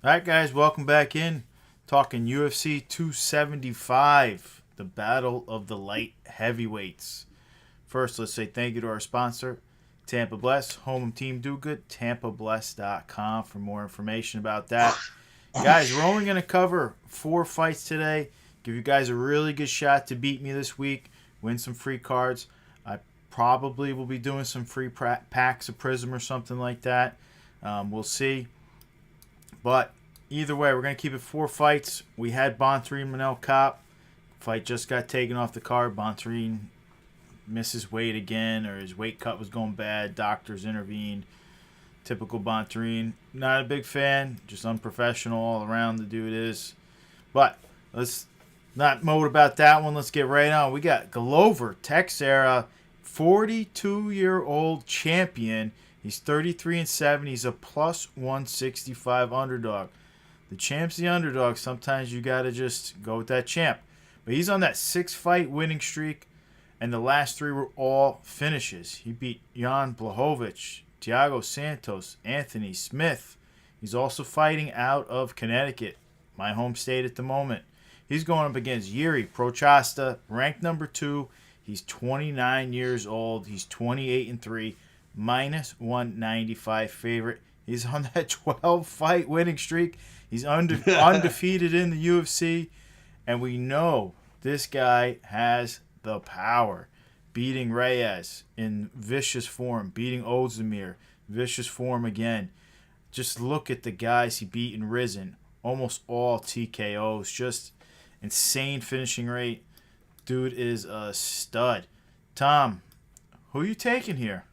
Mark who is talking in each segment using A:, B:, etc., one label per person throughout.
A: All right, guys, welcome back in. Talking UFC 275, the battle of the light heavyweights. First, let's say thank you to our sponsor, Tampa Bless, home of Team Do Good, TampaBless.com for more information about that. Guys, we're only going to cover 4 fights today. Give you guys a really good shot to beat me this week, win some free cards. I probably will be doing some free packs of Prism or something like that. We'll see. But either way, we're going to keep it 4 fights. We had Bontarine Manel Cop. Fight just got taken off the card. Bontarine misses weight again, or his weight cut was going bad. Doctors intervened. Typical Bontarine. Not a big fan. Just unprofessional all around, the dude is. But let's not moan about that one. Let's get right on. We got Glover Teixeira, 42-year-old champion. He's 33-7. He's a plus 165 underdog. The champ's the underdog. Sometimes you got to just go with that champ. But he's on that 6-fight winning streak, and the last 3 were all finishes. He beat Jan Blachowicz, Thiago Santos, Anthony Smith. He's also fighting out of Connecticut, my home state at the moment. He's going up against Yuri Prochasta, ranked number 2. He's 29 years old. He's 28-3. Minus 195 favorite. He's on that 12-fight winning streak. He's undefeated in the UFC. And we know this guy has the power. Beating Reyes in vicious form. Beating Ozdemir. Vicious form again. Just look at the guys he beat in Risen. Almost all TKOs. Just insane finishing rate. Dude is a stud. Tom, who are you taking here?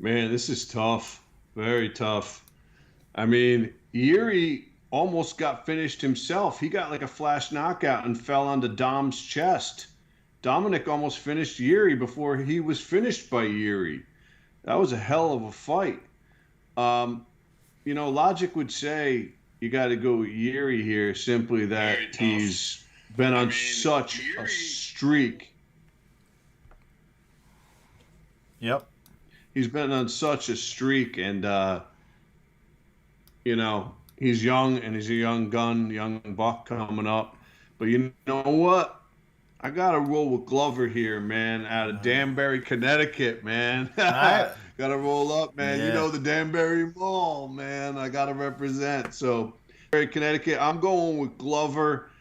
B: Man, this is tough. Very tough. I mean, Yuri almost got finished himself. He got like a flash knockout and fell onto Dom's chest. Dominic almost finished Yuri before he was finished by Yuri. That was a hell of a fight. Logic would say you got to go with Yuri here, simply that he's been on such a streak.
A: Yep.
B: He's been on such a streak, and he's young, and he's a young gun, young buck coming up. But you know what? I gotta roll with Glover here, man. Out of Danbury, Connecticut, man. Gotta roll up, man.
A: Yeah.
B: You know the Danbury Mall, man. I gotta represent. So, Danbury, Connecticut. I'm going with Glover.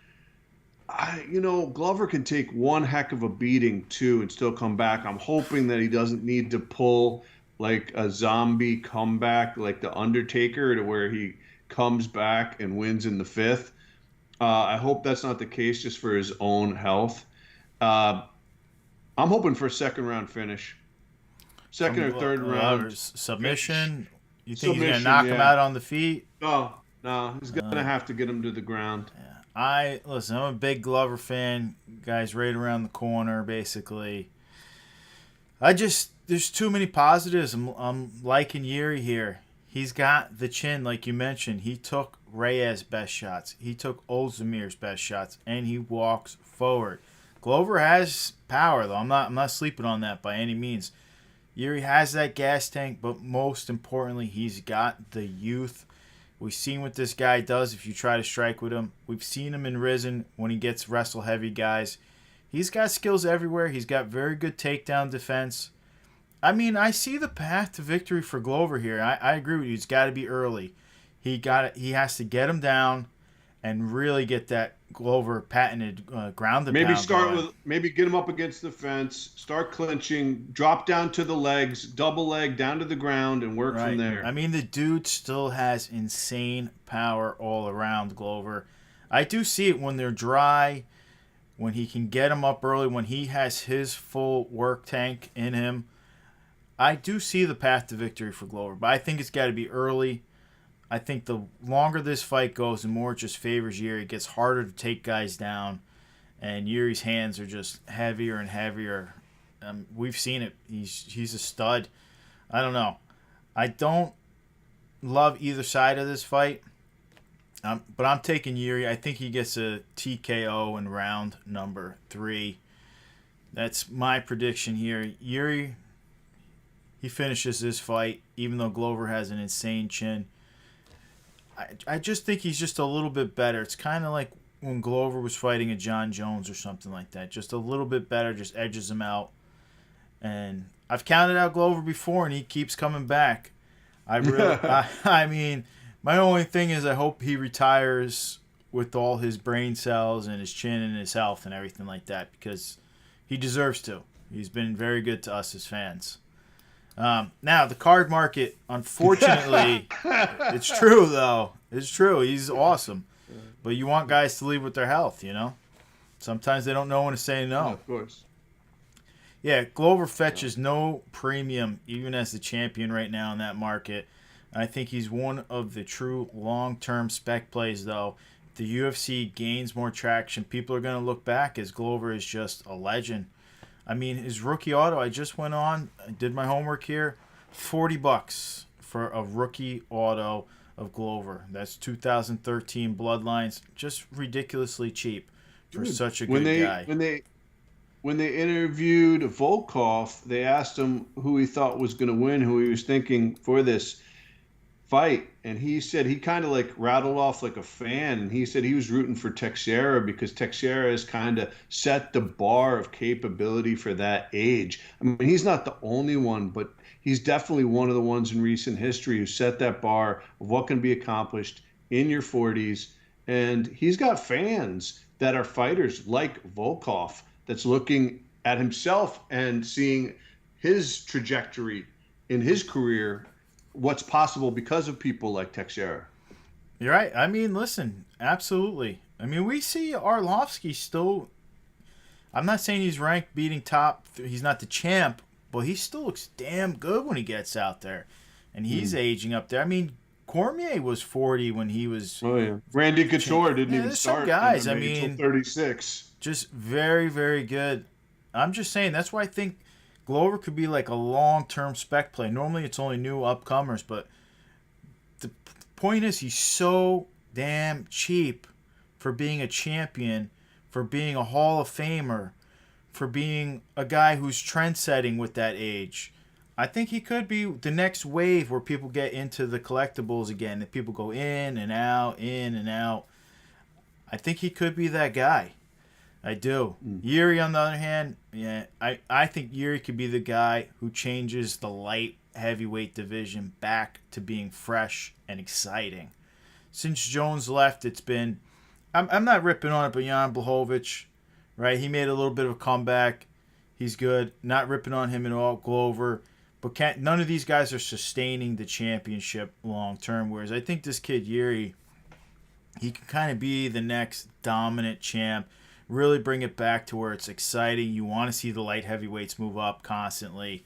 B: Glover can take one heck of a beating too and still come back. I'm hoping that he doesn't need to pull like a zombie comeback like the Undertaker, to where he comes back and wins in the 5th. I hope that's not the case, just for his own health. I'm hoping for a 2nd-round finish. Second or third round.
A: Submission? You think he's going to knock him out on the feet?
B: No. He's going to have to get him to the ground.
A: Yeah. I'm a big Glover fan. Guys right around the corner, basically. There's too many positives. I'm liking Yuri here. He's got the chin, like you mentioned. He took Reyes' best shots. He took Ozdemir's best shots, and he walks forward. Glover has power, though. I'm not sleeping on that by any means. Yuri has that gas tank, but most importantly, he's got the youth. We've seen what this guy does if you try to strike with him. We've seen him in Risen when he gets wrestle-heavy guys. He's got skills everywhere. He's got very good takedown defense. I mean, I see the path to victory for Glover here. I agree with you. It's got to be early. He has to get him down and really get that Glover patented ground and pound.
B: Maybe get him up against the fence, start clinching, drop down to the legs, double leg down to the ground, and work from there.
A: I mean, the dude still has insane power all around, Glover. I do see it when they're dry, when he can get him up early, when he has his full work tank in him. I do see the path to victory for Glover, but I think it's got to be early. I think the longer this fight goes, the more it just favors Yuri. It gets harder to take guys down, and Yuri's hands are just heavier and heavier. We've seen it. He's a stud. I don't know. I don't love either side of this fight, but I'm taking Yuri. I think he gets a TKO in round number 3. That's my prediction here. Yuri, he finishes this fight, even though Glover has an insane chin. I just think he's just a little bit better. It's kind of like when Glover was fighting a John Jones or something like that. Just a little bit better, just edges him out. And I've counted out Glover before, and he keeps coming back. I mean, my only thing is I hope he retires with all his brain cells and his chin and his health and everything like that, because he deserves to. He's been very good to us as fans. Now, the card market, unfortunately, it's true, though. It's true. He's awesome. But you want guys to leave with their health, you know? Sometimes they don't know when to say no.
B: Yeah, of course.
A: Yeah, Glover fetches no premium, even as the champion right now in that market. I think he's one of the true long-term spec plays, though. If the UFC gains more traction, people are going to look back as Glover is just a legend. I mean, his rookie auto, I just went on, I did my homework here, $40 for a rookie auto of Glover. That's 2013 Bloodlines, just ridiculously cheap for such a good guy.
B: When they interviewed Volkov, they asked him who he thought was going to win, who he was thinking for this fight, and he said he kind of like rattled off like a fan, and he said he was rooting for Teixeira because Teixeira has kind of set the bar of capability for that age. I mean, he's not the only one, but he's definitely one of the ones in recent history who set that bar of what can be accomplished in your 40s. And he's got fans that are fighters like Volkov that's looking at himself and seeing his trajectory in his career, what's possible because of people like Teixeira.
A: You're right. I mean, listen, absolutely. I mean, we see Arlovsky still. I'm not saying he's ranked beating top. He's not the champ, but he still looks damn good when he gets out there, and he's aging up there. I mean, Cormier was 40 when he was.
B: Oh yeah, Randy Couture didn't even start.
A: Some guys, I
B: mean,
A: mean,
B: 36.
A: Just very, very good. I'm just saying that's why I think Glover could be like a long-term spec play. Normally, it's only new upcomers, but the point is he's so damn cheap for being a champion, for being a Hall of Famer, for being a guy who's trend-setting with that age. I think he could be the next wave where people get into the collectibles again, that people go in and out, in and out. I think he could be that guy. I do. Yuri, on the other hand, yeah, I think Yuri could be the guy who changes the light heavyweight division back to being fresh and exciting. Since Jones left, it's been... I'm not ripping on it, but Jan Blachowicz, right? He made a little bit of a comeback. He's good. Not ripping on him at all. Glover. But none of these guys are sustaining the championship long term, whereas I think this kid, Yuri, he can kind of be the next dominant champ. Really bring it back to where it's exciting. You want to see the light heavyweights move up constantly.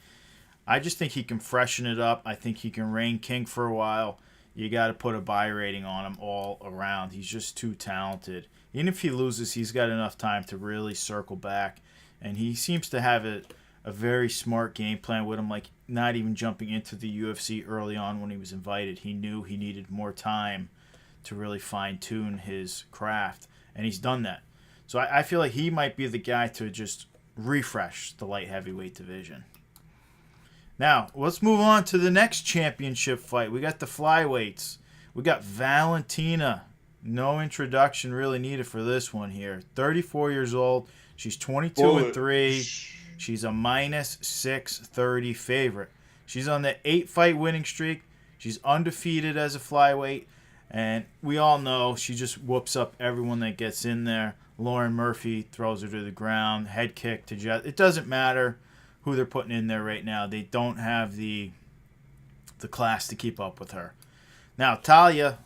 A: I just think he can freshen it up. I think he can reign king for a while. You got to put a buy rating on him all around. He's just too talented. Even if he loses, he's got enough time to really circle back. And he seems to have a very smart game plan with him, like not even jumping into the UFC early on when he was invited. He knew he needed more time to really fine-tune his craft, and he's done that. So I feel like he might be the guy to just refresh the light heavyweight division. Now, let's move on to the next championship fight. We got the flyweights. We got Valentina. No introduction really needed for this one here. 34 years old. She's 22-3. She's a minus 630 favorite. She's on the 8-fight winning streak. She's undefeated as a flyweight. And we all know she just whoops up everyone that gets in there. Lauren Murphy throws her to the ground. Head kick to Jess. It doesn't matter who they're putting in there right now. They don't have the class to keep up with her. Now, Talia,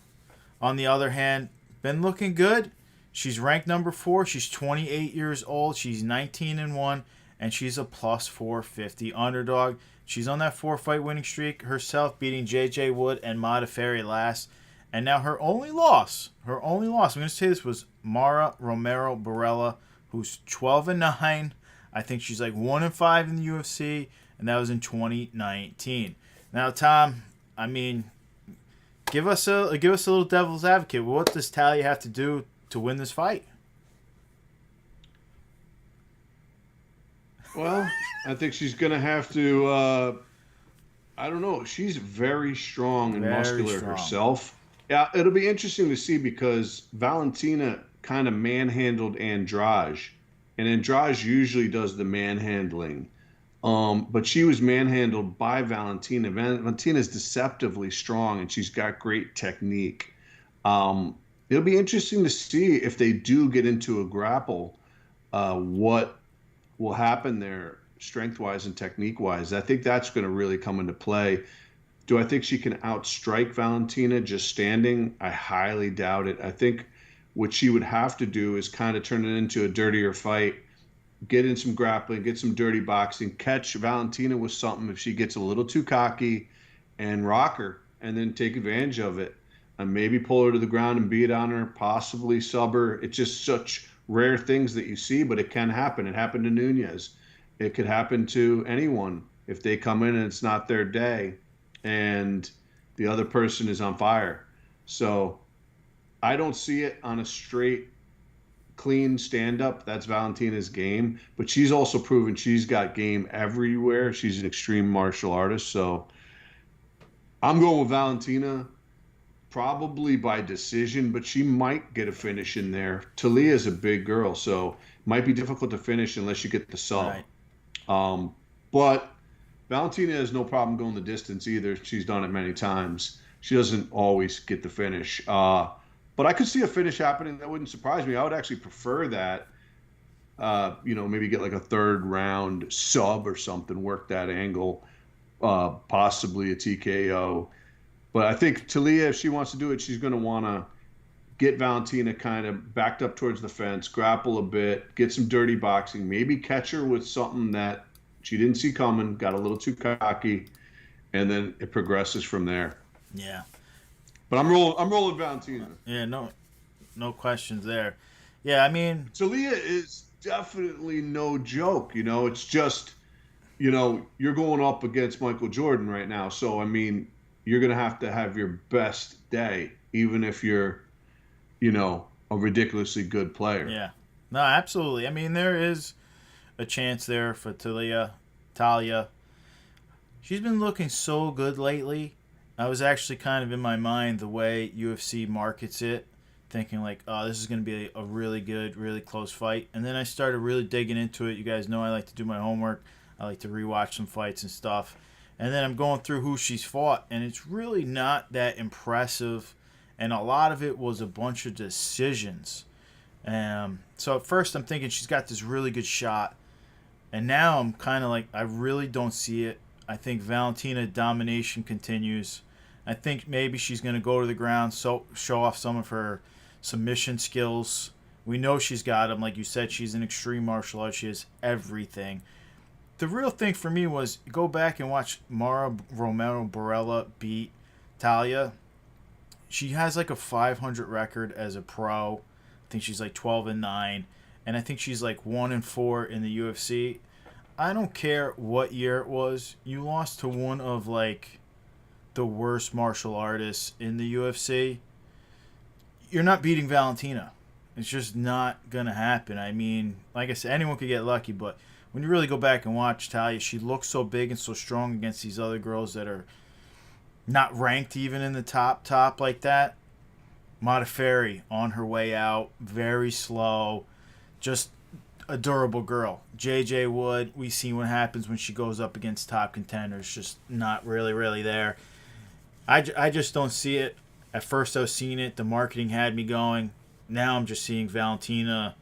A: on the other hand, been looking good. She's ranked number 4. She's 28 years old. She's 19-1, and she's a plus 450 underdog. She's on that 4-fight winning streak herself, beating J.J. Wood and Modafferi last. And now her only loss, I'm going to say this, was Mara Romero Barella, who's 12-9. I think she's like 1-5 in the UFC, and that was in 2019. Now, Tom, I mean, give us a little devil's advocate. What does Talia have to do to win this fight?
B: Well, I think she's going to have to, I don't know. She's very strong and muscular herself. Yeah, it'll be interesting to see because Valentina kind of manhandled Andrade, and Andrade usually does the manhandling. But she was manhandled by Valentina. Valentina's deceptively strong, and she's got great technique. It'll be interesting to see if they do get into a grapple, what will happen there, strength wise and technique wise. I think that's going to really come into play. Do I think she can outstrike Valentina just standing? I highly doubt it. I think what she would have to do is kind of turn it into a dirtier fight, get in some grappling, get some dirty boxing, catch Valentina with something if she gets a little too cocky, and rock her, and then take advantage of it. And maybe pull her to the ground and beat on her, possibly sub her. It's just such rare things that you see, but it can happen. It happened to Nunez. It could happen to anyone if they come in and it's not their day and the other person is on fire. So I don't see it on a straight, clean stand up. That's Valentina's game. But she's also proven she's got game everywhere. She's an extreme martial artist. So I'm going with Valentina probably by decision, but she might get a finish in there. Talia's a big girl, so it might be difficult to finish unless you get the sub.
A: Right.
B: But Valentina has no problem going the distance either. She's done it many times. She doesn't always get the finish. But I could see a finish happening. That wouldn't surprise me. I would actually prefer that. Maybe get like a third round sub or something, work that angle, possibly a TKO. But I think Talia, if she wants to do it, she's going to want to get Valentina kind of backed up towards the fence, grapple a bit, get some dirty boxing, maybe catch her with something that she didn't see coming, got a little too cocky, and then it progresses from there.
A: Yeah.
B: But I'm rolling Valentina.
A: Yeah, no questions there. Yeah, I mean,
B: Talia is definitely no joke. It's just, you're going up against Michael Jordan right now. So, I mean, you're going to have your best day, even if you're, a ridiculously good player.
A: yeah. No, absolutely. I mean, there is a chance there for Talia. She's been looking so good lately. I was actually kind of in my mind the way UFC markets it, thinking like, oh, this is going to be a really good, really close fight. And then I started really digging into it. You guys know I like to do my homework. I like to rewatch some fights and stuff. And then I'm going through who she's fought, and it's really not that impressive. And a lot of it was a bunch of decisions. So at first I'm thinking she's got this really good shot. And now I'm kind of like, I really don't see it. I think Valentina domination continues. I think maybe she's going to go to the ground, show off some of her submission skills. We know she's got them. Like you said, she's an extreme martial artist. She has everything. The real thing for me was go back and watch Mara Romero Barella beat Talia. She has like a 500 record as a pro. I think she's like 12-9. And I think she's like 1-4 in the UFC. I don't care what year it was. You lost to one of like the worst martial artists in the UFC. You're not beating Valentina. It's just not going to happen. I mean, like I said, anyone could get lucky, but when you really go back and watch Talia, she looks so big and so strong against these other girls that are not ranked even in the top like that. Modafferi on her way out, very slow, just a durable girl. JJ Wood, we see what happens when she goes up against top contenders, just not really there. I just don't see it. At first I was seeing it, the marketing had me going. Now I'm just seeing Valentina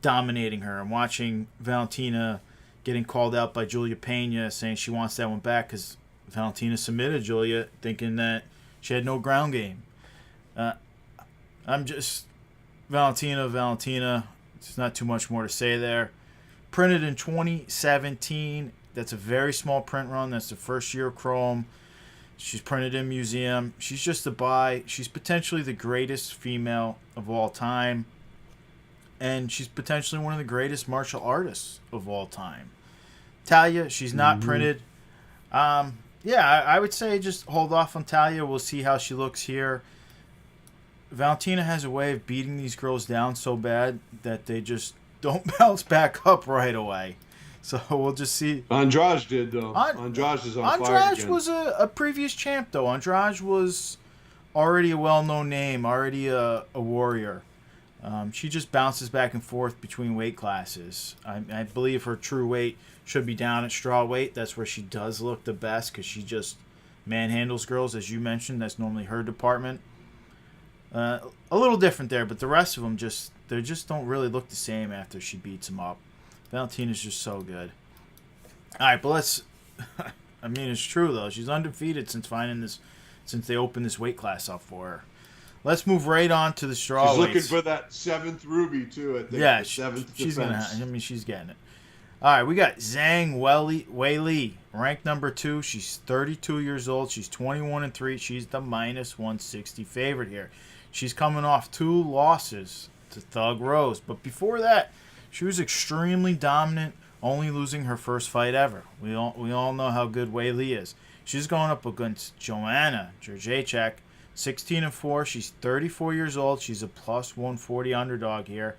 A: dominating her. I'm watching Valentina getting called out by Julia Pena, saying she wants that one back because Valentina submitted Julia, thinking that she had no ground game. I'm just Valentina. There's not too much more to say there. Printed in 2017. That's a very small print run. That's the first year of Chrome. She's printed in museum. She's just a buy. She's potentially the greatest female of all time. And she's potentially one of the greatest martial artists of all time. Talia, she's not printed. I would say just hold off on Talia. We'll see how she looks here. Valentina has a way of beating these girls down so bad that they just don't bounce back up right away. So we'll just see.
B: Andrade did, though. Andrade is on fire again.
A: Andrade was a previous champ, though. Andrade was already a well-known name, already a warrior. She just bounces back and forth between weight classes. I believe her true weight should be down at straw weight. That's where she does look the best because she just manhandles girls, as you mentioned. That's normally her department. A little different there, but the rest of them they just don't really look the same after she beats them up. Valentina's just so good. All right, but let's. I mean, it's true though. She's undefeated since they opened this weight class up for her. Let's move right on to the straw
B: She's looking
A: weights.
B: for that 7th ruby too. I think.
A: Yeah,
B: seventh
A: she's
B: defense.
A: she's getting it. All right, we got Zhang Weili, ranked number 2. She's 32 years old. She's 21-3. She's the -160 favorite here. She's coming off 2 losses to Thug Rose, but before that, she was extremely dominant, only losing her first fight ever. We all know how good Weili is. She's going up against Joanna Jędrzejczyk, 16-4. She's 34 years old. She's a +140 underdog here.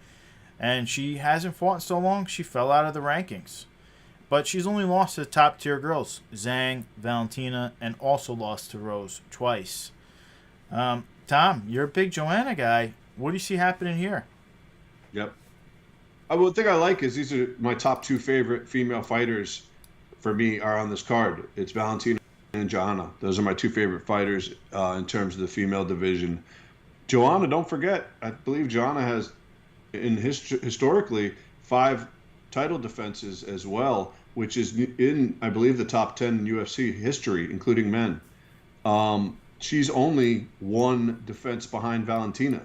A: And she hasn't fought in so long, she fell out of the rankings. But she's only lost to the top tier girls, Zhang, Valentina, and also lost to Rose twice. Tom, you're a big Joanna guy. What do you see happening here?
B: Yep. One thing I like is these are my top 2 favorite female fighters for me are on this card. It's Valentina and Joanna. Those are my 2 favorite fighters in terms of the female division. Joanna, don't forget, I believe Joanna has, historically, 5 title defenses as well, which is in, I believe, the top 10 in UFC history, including men. She's only 1 defense behind Valentina.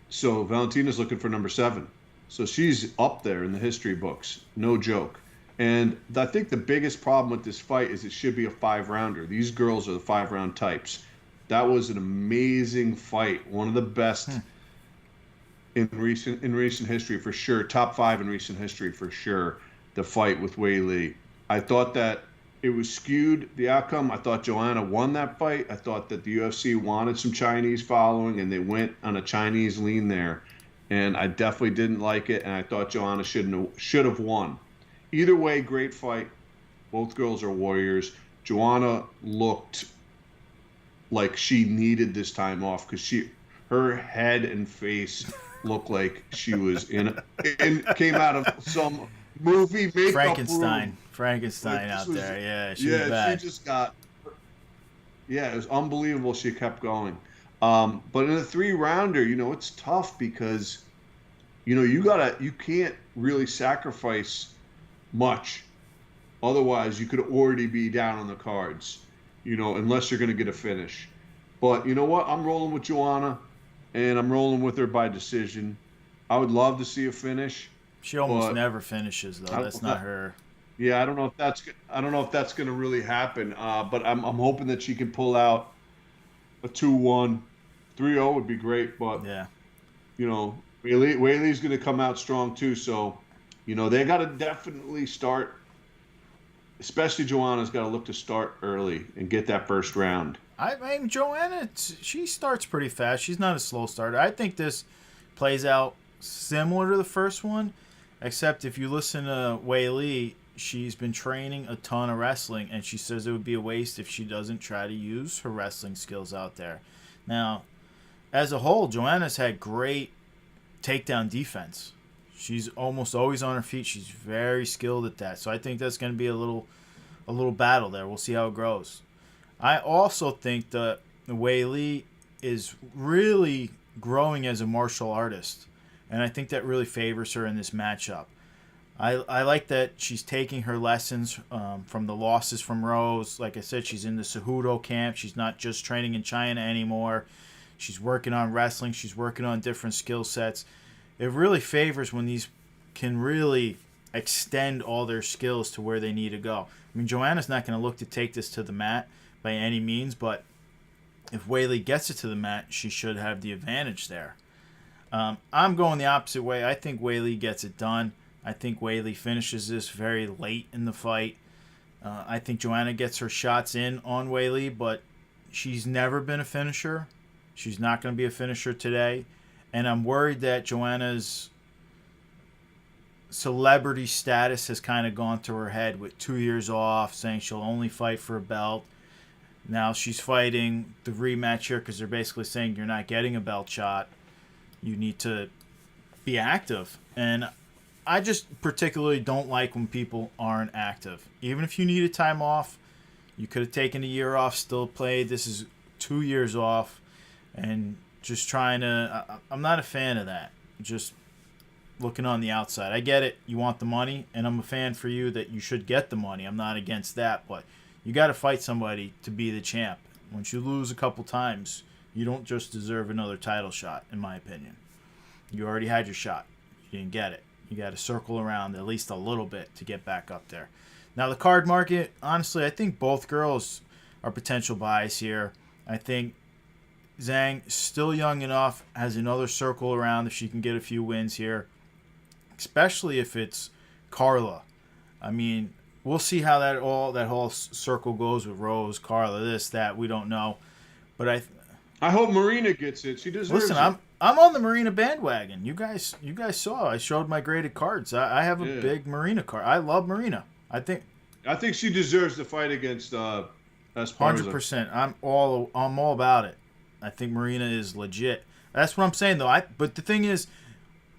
B: So Valentina's looking for number 7. So she's up there in the history books. No joke. And I think the biggest problem with this fight is it should be a 5-rounder. These girls are the 5-round types. That was an amazing fight. One of the best in recent history for sure. Top 5 in recent history for sure. The fight with Weili. I thought that it was skewed, the outcome. I thought Joanna won that fight. I thought that the UFC wanted some Chinese following, and they went on a Chinese lean there. And I definitely didn't like it, and I thought Joanna should have won. Either way, great fight. Both girls are warriors. Joanna looked like she needed this time off because her head and face looked like she was came out of some movie makeup
A: Frankenstein
B: like,
A: out there. Yeah, she was bad.
B: She just got. Yeah, it was unbelievable. She kept going. But in a 3-rounder, it's tough because, you can't really sacrifice much. Otherwise, you could already be down on the cards, unless you're going to get a finish. But you know what? I'm rolling with Joanna, and I'm rolling with her by decision. I would love to see a finish.
A: She almost never finishes, though. That's not her.
B: Yeah, I don't know if that's going to really happen. But I'm hoping that she can pull out a 2-1. 3-0 would be great, but
A: yeah,
B: Weili's going to come out strong too. So, they got to definitely start. Especially Joanna's got to look to start early and get that first round.
A: I mean, Joanna, she starts pretty fast. She's not a slow starter. I think this plays out similar to the first one, except if you listen to Weili, she's been training a ton of wrestling, and she says it would be a waste if she doesn't try to use her wrestling skills out there. Now, as a whole, Joanna's had great takedown defense. She's almost always on her feet. She's very skilled at that. So I think that's going to be a little battle there. We'll see how it grows. I also think that Weili is really growing as a martial artist, and I think that really favors her in this matchup. I like that she's taking her lessons from the losses from Rose. Like I said, she's in the Cejudo camp. She's not just training in China anymore. She's working on wrestling. She's working on different skill sets. It really favors when these can really extend all their skills to where they need to go. I mean, Joanna's not going to look to take this to the mat by any means, but if Weili gets it to the mat, she should have the advantage there. I'm going the opposite way. I think Weili gets it done. I think Weili finishes this very late in the fight. I think Joanna gets her shots in on Weili, but she's never been a finisher. She's not going to be a finisher today. And I'm worried that Joanna's celebrity status has kind of gone to her head with 2 years off, saying she'll only fight for a belt. Now she's fighting the rematch here because they're basically saying you're not getting a belt shot. You need to be active. And I just particularly don't like when people aren't active. Even if you need a time off, you could have taken a year off, still played. This is 2 years off. And just trying to... I'm not a fan of that. Just looking on the outside. I get it. You want the money, and I'm a fan for you that you should get the money. I'm not against that, but you got to fight somebody to be the champ. Once you lose a couple times, you don't just deserve another title shot, in my opinion. You already had your shot. You didn't get it. You got to circle around at least a little bit to get back up there. Now, the card market, honestly, I think both girls are potential buys here. I think Zhang, still young enough, has another circle around if she can get a few wins here, especially if it's Carla. I mean, we'll see how that whole circle goes with Rose, Carla, this, that. We don't know, but
B: I hope Marina gets it. She deserves
A: listen.
B: it.
A: I'm on the Marina bandwagon. You guys saw. I showed my graded cards. I have a big Marina card. I love Marina. I think
B: she deserves the fight against Esparza.
A: 100%. I'm all about it. I think Marina is legit. That's what I'm saying though. But the thing is,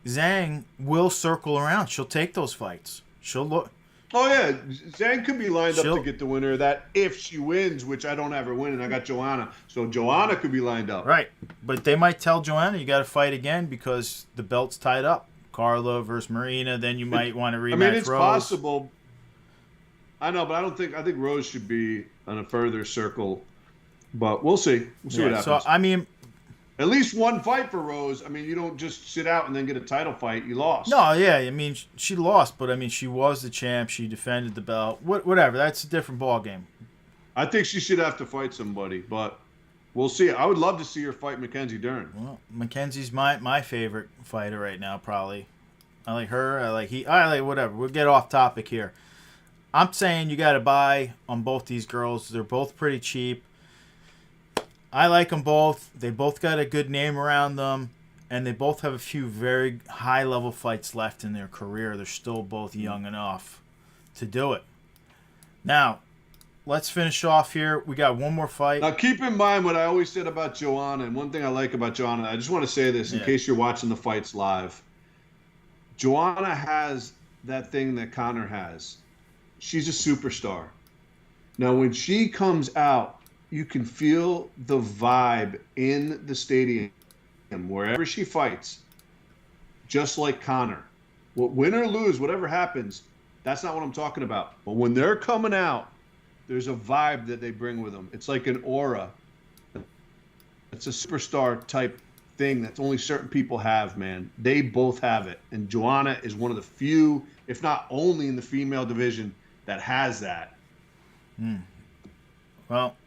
A: Zhang will circle around. She'll take those fights. She'll look.
B: Oh yeah, Zhang could be lined up to get the winner of that if she wins, which I don't have her winning. I got Joanna, so Joanna could be lined up.
A: Right, but they might tell Joanna you got to fight again because the belt's tied up. Carla versus Marina. Then you might want to rematch.
B: I mean, it's
A: Rose.
B: possible. I know, but I think Rose should be on a further circle. But we'll see. We'll see what happens.
A: So I mean,
B: at least one fight for Rose. I mean, you don't just sit out and then get a title fight. You lost.
A: No, yeah. I mean, she lost, but I mean, she was the champ. She defended the belt. Whatever. That's a different ball game.
B: I think she should have to fight somebody, but we'll see. I would love to see her fight Mackenzie Dern.
A: Well, Mackenzie's my favorite fighter right now, probably. I like her. I like whatever. We'll get off topic here. I'm saying you got to buy on both these girls. They're both pretty cheap. I like them both. They both got a good name around them, and they both have a few very high-level fights left in their career. They're still both young enough to do it. Now, let's finish off here. We got one more fight.
B: Now, keep in mind what I always said about Joanna, and one thing I like about Joanna, I just want to say this in case you're watching the fights live. Joanna has that thing that Conor has. She's a superstar. Now, when she comes out, you can feel the vibe in the stadium wherever she fights, just like Conor. Win or lose, whatever happens, that's not what I'm talking about. But when they're coming out, there's a vibe that they bring with them. It's like an aura. It's a superstar type thing that only certain people have, man. They both have it. And Joanna is one of the few, if not only in the female division, that has that.
A: Well,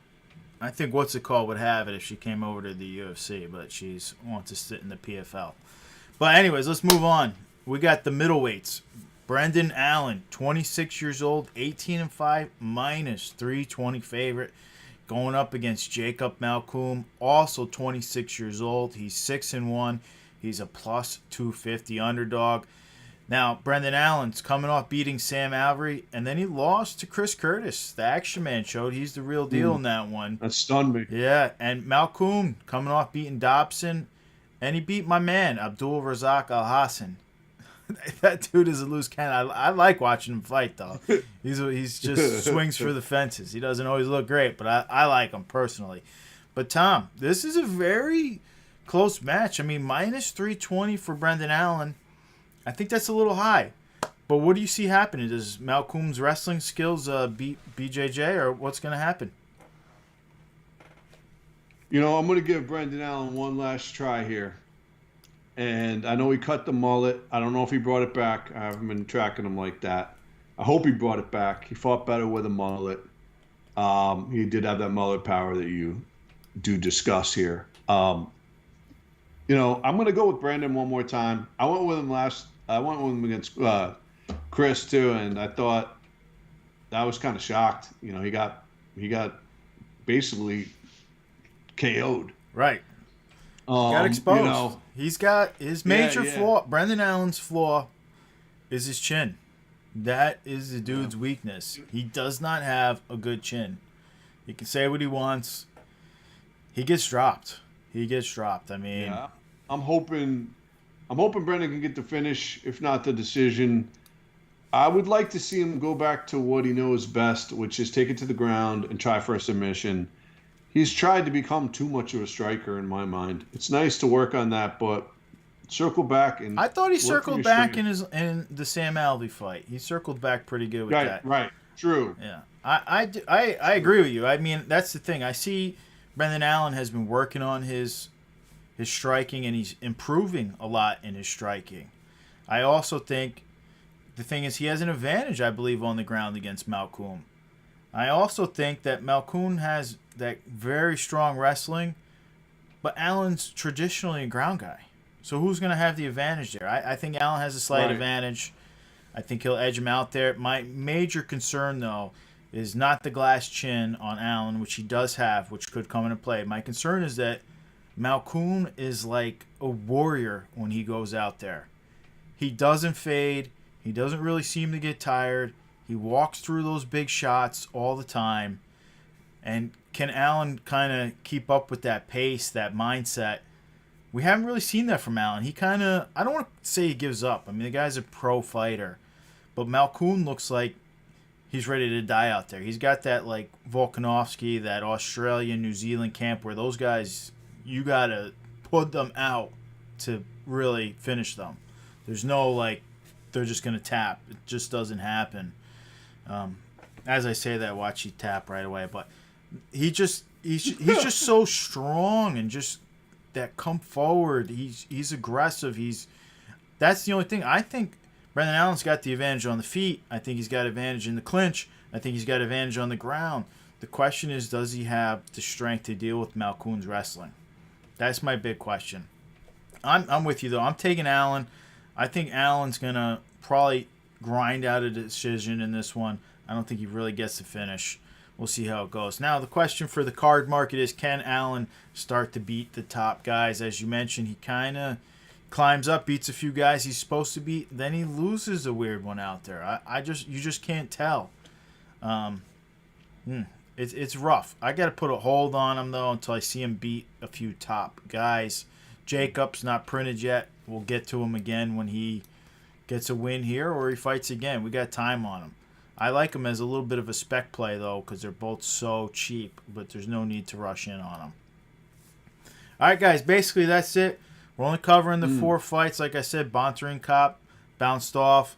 A: I think what's it called would have it if she came over to the UFC, but she's wants to sit in the PFL. But anyways, let's move on. We got the middleweights. Brendan Allen, 26 years old, 18-5, minus 320 favorite, going up against Jacob Malkoum, also 26 years old. He's 6-1. He's a plus 250 underdog. Now, Brendan Allen's coming off beating Sam Alvey, and then he lost to Chris Curtis. The Action Man showed he's the real deal in that one.
B: That stunned me.
A: Yeah, and Malkoum coming off beating Dobson, and he beat my man, Abdul Razak Al Hassan. That dude is a loose cannon. I like watching him fight, though. He's just swings for the fences. He doesn't always look great, but I like him personally. But, Tom, this is a very close match. I mean, minus 320 for Brendan Allen. I think that's a little high. But what do you see happening? Does Malkoum's wrestling skills beat BJJ, or what's going to happen?
B: You know, I'm going to give Brendan Allen one last try here. And I know he cut the mullet. I don't know if he brought it back. I haven't been tracking him like that. I hope he brought it back. He fought better with a mullet. He did have that mullet power that you do discuss here. You know, I'm going to go with Brendan one more time. I went with him against Chris too, and I thought I was kind of shocked. You know, he got basically KO'd.
A: Right. Got exposed.
B: You know,
A: he's got his major flaw. Brendan Allen's flaw is his chin. That is the dude's weakness. He does not have a good chin. He can say what he wants. He gets dropped. He gets dropped. I mean,
B: Yeah, I'm hoping. I'm hoping Brendan can get the finish, if not the decision. I would like to see him go back to what he knows best, which is take it to the ground and try for a submission. He's tried to become too much of a striker in my mind. It's nice to work on that, but circle back and
A: I thought he
B: work from
A: circled
B: your
A: back
B: strength.
A: in the Sam Alvey fight. He circled back pretty good with
B: Right,
A: that.
B: right. True.
A: Yeah, I agree with you. I mean, that's the thing. I see Brendan Allen has been working on his striking, and he's improving a lot in his striking. I also think the thing is he has an advantage, I believe, on the ground against Malkoun. I also think that Malkoun has that very strong wrestling, but Allen's traditionally a ground guy. So who's going to have the advantage there? I think Allen has a slight
B: Right.
A: advantage. I think he'll edge him out there. My major concern, though, is not the glass chin on Allen, which he does have, which could come into play. My concern is that Malkoun is like a warrior when he goes out there. He doesn't fade. He doesn't really seem to get tired. He walks through those big shots all the time. And can Allen kind of keep up with that pace, that mindset? We haven't really seen that from Allen. He kind of, I don't want to say he gives up. I mean, the guy's a pro fighter. But Malkoun looks like he's ready to die out there. He's got that, like, Volkanovski, that Australia, New Zealand camp where those guys, you got to put them out to really finish them. There's no, like, they're just going to tap. It just doesn't happen. As I say that, watch he tap right away. But he's just so strong and just that come forward. He's aggressive. That's the only thing. I think Brendan Allen's got the advantage on the feet. I think he's got advantage in the clinch. I think he's got advantage on the ground. The question is, does he have the strength to deal with Malkoun's wrestling? That's my big question. I'm with you though. I'm taking Allen. I think Allen's gonna probably grind out a decision in this one. I don't think he really gets the finish. We'll see how it goes. Now, the question for the card market is, can Allen start to beat the top guys? As you mentioned, he kind of climbs up, beats a few guys he's supposed to beat, then he loses a weird one out there. You just can't tell. It's rough. I got to put a hold on him, though, until I see him beat a few top guys. Jacob's not printed yet. We'll get to him again when he gets a win here or he fights again. We got time on him. I like him as a little bit of a spec play, though, because they're both so cheap, but there's no need to rush in on them. All right, guys, basically that's it. We're only covering the 4 fights. Like I said, Bontarin Cop bounced off.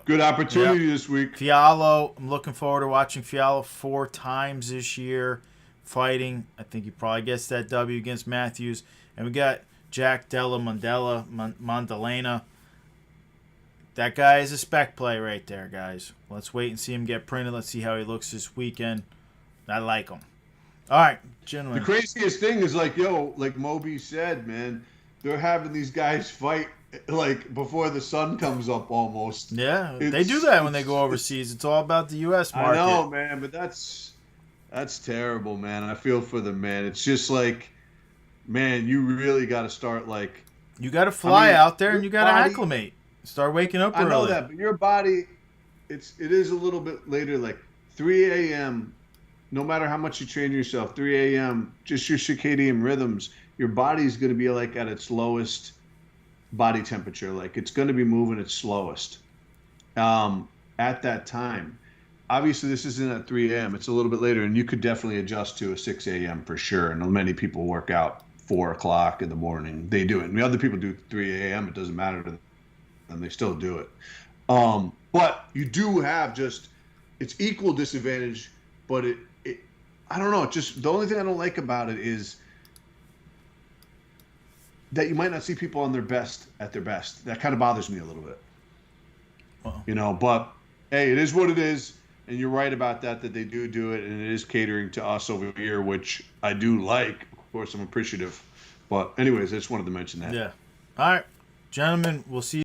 B: Good opportunity this week.
A: Fiallo, I'm looking forward to watching Fiallo 4 times this year fighting. I think he probably gets that W against Matthews. And we got Jack Della Mondalena. That guy is a spec play right there, guys. Let's wait and see him get printed. Let's see how he looks this weekend. I like him. All right, gentlemen.
B: The craziest thing is like Moby said, man, they're having these guys fight like before the sun comes up almost.
A: Yeah, they do that when they go overseas. It's all about the U.S. market.
B: I know, man, but that's terrible, man. I feel for them, man. It's just like, man, you really got to start like.
A: You got to fly out there and you got to acclimate. Start waking up early.
B: I know that, but your body, it is a little bit later, like 3 a.m. No matter how much you train yourself, 3 a.m. just your circadian rhythms, your body's going to be like at its lowest body temperature. Like it's going to be moving its slowest at that time. Obviously, this isn't at 3 a.m. It's a little bit later, and you could definitely adjust to a 6 a.m. for sure. And many people work out 4 o'clock in the morning. They do it. And the other people do 3 a.m. It doesn't matter to them. And they still do it. But you do have it's equal disadvantage, but it I don't know. Just the only thing I don't like about it is that you might not see people at their best. That kind of bothers me a little bit.
A: Uh-oh.
B: But hey, it is what it is. And you're right about that they do it. And it is catering to us over here, which I do like. Of course, I'm appreciative. But anyways, I just wanted to mention that.
A: Yeah. All right, gentlemen, we'll see you.